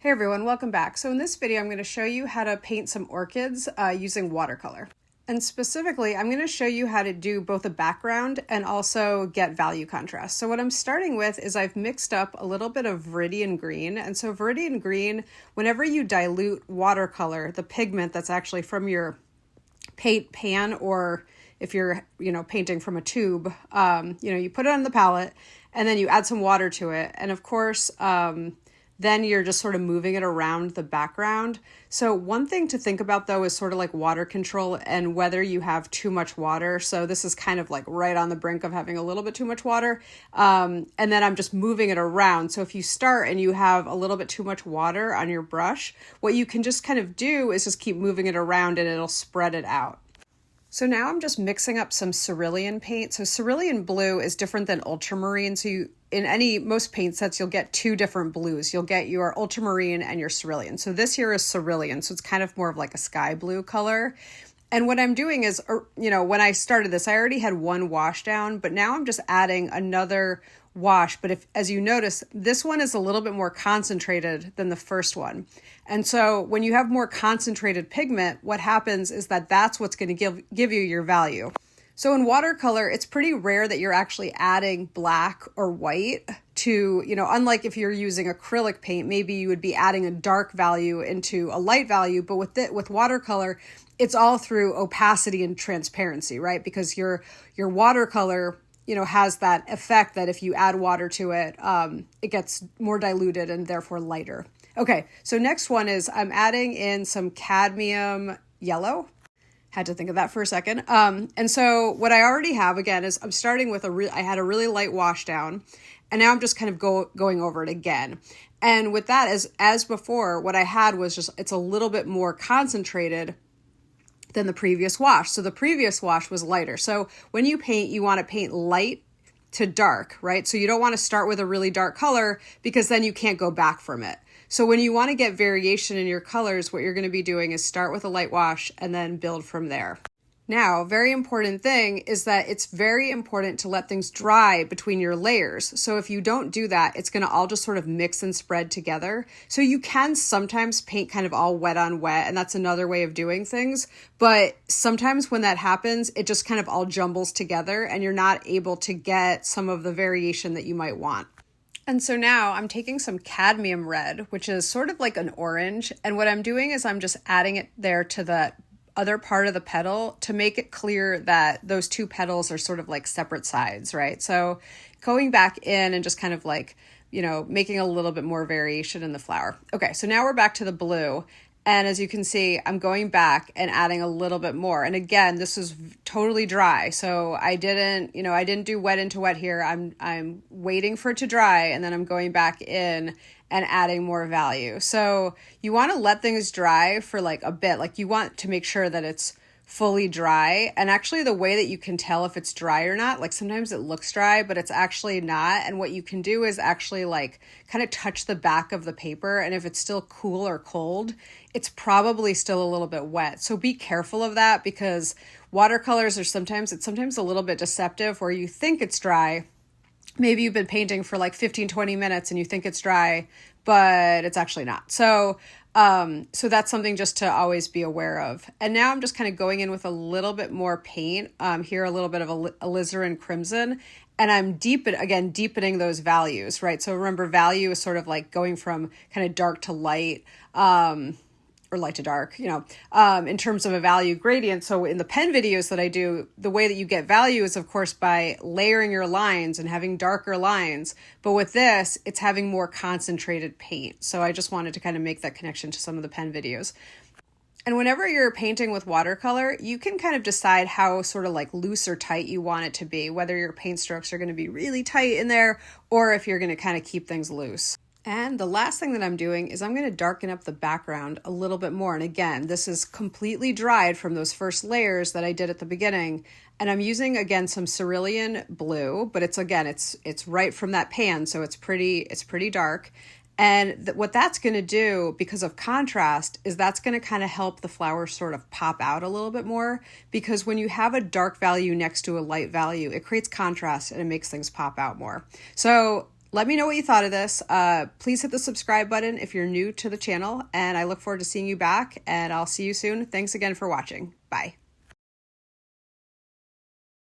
Hey everyone, welcome back. So in this video, I'm going to show you how to paint some orchids using watercolor. And specifically, I'm going to show you how to do both a background and also get value contrast. So what I'm starting with is I've mixed up a little bit of Viridian green. And so Viridian green, whenever you dilute watercolor, the pigment that's actually from your paint pan, or if you're, painting from a tube, you put it on the palette and then you add some water to it. And of course, then you're just sort of moving it around the background. So one thing to think about though is sort of like water control and whether you have too much water. So this is kind of like right on the brink of having a little bit too much water. And then I'm just moving it around. So if you start and you have a little bit too much water on your brush, what you can just kind of do is just keep moving it around and it'll spread it out. So now I'm just mixing up some cerulean paint. So cerulean blue is different than ultramarine. So in most paint sets, you'll get two different blues. You'll get your ultramarine and your cerulean. So this here is cerulean. So it's kind of more of like a sky blue color. And what I'm doing is, when I started this, I already had one wash down, but now I'm just adding another wash. But as you notice, this one is a little bit more concentrated than the first one. And so when you have more concentrated pigment, what happens is that's what's going to give you your value. So in watercolor, it's pretty rare that you're actually adding black or white to, unlike if you're using acrylic paint, maybe you would be adding a dark value into a light value. But with watercolor, it's all through opacity and transparency, right? Because your watercolor has that effect that if you add water to it, it gets more diluted and therefore lighter. Okay, so next one is I'm adding in some cadmium yellow. Had to think of that for a second. And so what I already have, again, is I'm starting with I had a really light wash down, and now I'm just kind of going over it again. And with that, as before, what I had was just, it's a little bit more concentrated than the previous wash. So the previous wash was lighter. So when you paint, you want to paint light to dark, right? So you don't want to start with a really dark color because then you can't go back from it. So when you want to get variation in your colors, what you're going to be doing is start with a light wash and then build from there. Now, very important thing is that it's very important to let things dry between your layers. So if you don't do that, it's going to all just sort of mix and spread together. So you can sometimes paint kind of all wet on wet, and that's another way of doing things. But sometimes when that happens, it just kind of all jumbles together and you're not able to get some of the variation that you might want. And so now I'm taking some Cadmium Red, which is sort of like an orange. And what I'm doing is I'm just adding it there to the other part of the petal to make it clear that those two petals are sort of like separate sides, right? So going back in and just kind of like, making a little bit more variation in the flower. Okay, so now we're back to the blue. And as you can see, I'm going back and adding a little bit more. And again, this is totally dry. So I didn't do wet into wet here. I'm waiting for it to dry, and then I'm going back in and adding more value. So you want to let things dry for like a bit. Like you want to make sure that it's fully dry. And actually the way that you can tell if it's dry or not, like sometimes it looks dry, but it's actually not. And what you can do is actually like kind of touch the back of the paper. And if it's still cool or cold, it's probably still a little bit wet. So be careful of that, because watercolors are sometimes a little bit deceptive where you think it's dry. Maybe you've been painting for like 15-20 minutes and you think it's dry, but it's actually not. So that's something just to always be aware of. And now I'm just kind of going in with a little bit more paint, here a little bit of alizarin crimson, and I'm deepening those values, right? So remember, value is sort of like going from kind of dark to light, or light to dark, in terms of a value gradient. So in the pen videos that I do, the way that you get value is, of course, by layering your lines and having darker lines. But with this, it's having more concentrated paint. So I just wanted to kind of make that connection to some of the pen videos. And whenever you're painting with watercolor, you can kind of decide how sort of like loose or tight you want it to be, whether your paint strokes are going to be really tight in there or if you're going to kind of keep things loose. And the last thing that I'm doing is I'm going to darken up the background a little bit more. And again, this is completely dried from those first layers that I did at the beginning. And I'm using, again, some Cerulean Blue, but it's right from that pan, so it's pretty dark. And what that's going to do, because of contrast, is that's going to kind of help the flower sort of pop out a little bit more, because when you have a dark value next to a light value, it creates contrast and it makes things pop out more. So Let me know what you thought of this. Please hit the subscribe button if you're new to the channel, and I look forward to seeing you back, and I'll see you soon. Thanks again for watching. Bye.